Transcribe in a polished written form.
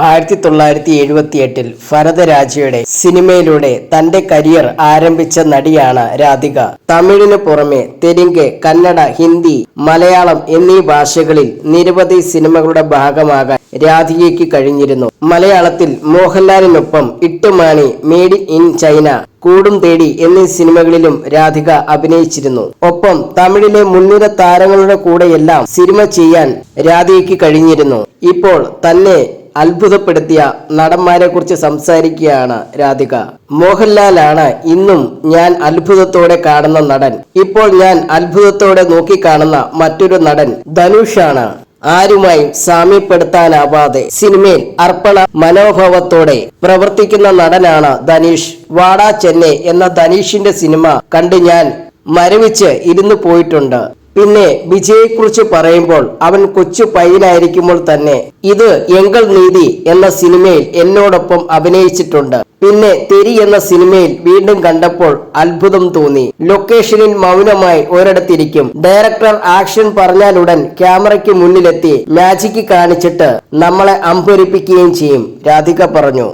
1978 ഭരതരാജയുടെ സിനിമയിലൂടെ തന്റെ കരിയർ ആരംഭിച്ച നടിയാണ് രാധിക. തമിഴിന് പുറമെ തെലുങ്ക്, കന്നഡ, ഹിന്ദി, മലയാളം എന്നീ ഭാഷകളിൽ നിരവധി സിനിമകളുടെ ഭാഗമാകാൻ രാധികയ്ക്ക് കഴിഞ്ഞിരുന്നു. മലയാളത്തിൽ മോഹൻലാലിനൊപ്പം ഇട്ടുമാണി, മെയ്ഡ് ഇൻ ചൈന, കൂടും തേടി എന്നീ സിനിമകളിലും രാധിക അഭിനയിച്ചിരുന്നു. ഒപ്പം തമിഴിലെ മുൻനിര താരങ്ങളുടെ കൂടെയെല്ലാം സിനിമ ചെയ്യാൻ രാധികയ്ക്ക് കഴിഞ്ഞിരുന്നു. ഇപ്പോൾ തന്നെ അത്ഭുതപ്പെടുത്തിയ നടന്മാരെ കുറിച്ച് സംസാരിക്കുകയാണ് രാധിക. മോഹൻലാലാണ് ഇന്നും ഞാൻ അത്ഭുതത്തോടെ കാണുന്ന നടൻ. ഇപ്പോൾ ഞാൻ അത്ഭുതത്തോടെ നോക്കിക്കാണുന്ന മറ്റൊരു നടൻ ധനുഷാണ്. ആരുമായും സാമ്യപ്പെടുത്താനാവാതെ സിനിമയിൽ അർപ്പണ മനോഭാവത്തോടെ പ്രവർത്തിക്കുന്ന നടനാണ് ധനുഷ്. വാടാ ചെന്നൈ എന്ന ധനുഷിന്റെ സിനിമ കണ്ട് ഞാൻ മരവിച്ച് ഇരുന്നു പോയിട്ടുണ്ട്. പിന്നെ വിജയെക്കുറിച്ച് പറയുമ്പോൾ അവൻ കൊച്ചു പയ്യനായിരിക്കുമ്പോൾ തന്നെ ഇത് എങ്കൽ നീതി എന്ന സിനിമയിൽ എന്നോടൊപ്പം അഭിനയിച്ചിട്ടുണ്ട്. പിന്നെ തെരി എന്ന സിനിമയിൽ വീണ്ടും കണ്ടപ്പോൾ അത്ഭുതം തോന്നി. ലൊക്കേഷനിൽ മൗനമായി ഒരിടത്തിരിക്കും. ഡയറക്ടർ ആക്ഷൻ പറഞ്ഞാലുടൻ ക്യാമറയ്ക്ക് മുന്നിലെത്തി മാജിക് കാണിച്ചിട്ട് നമ്മളെ അമ്പരിപ്പിക്കുകയും ചെയ്യും, രാധിക പറഞ്ഞു.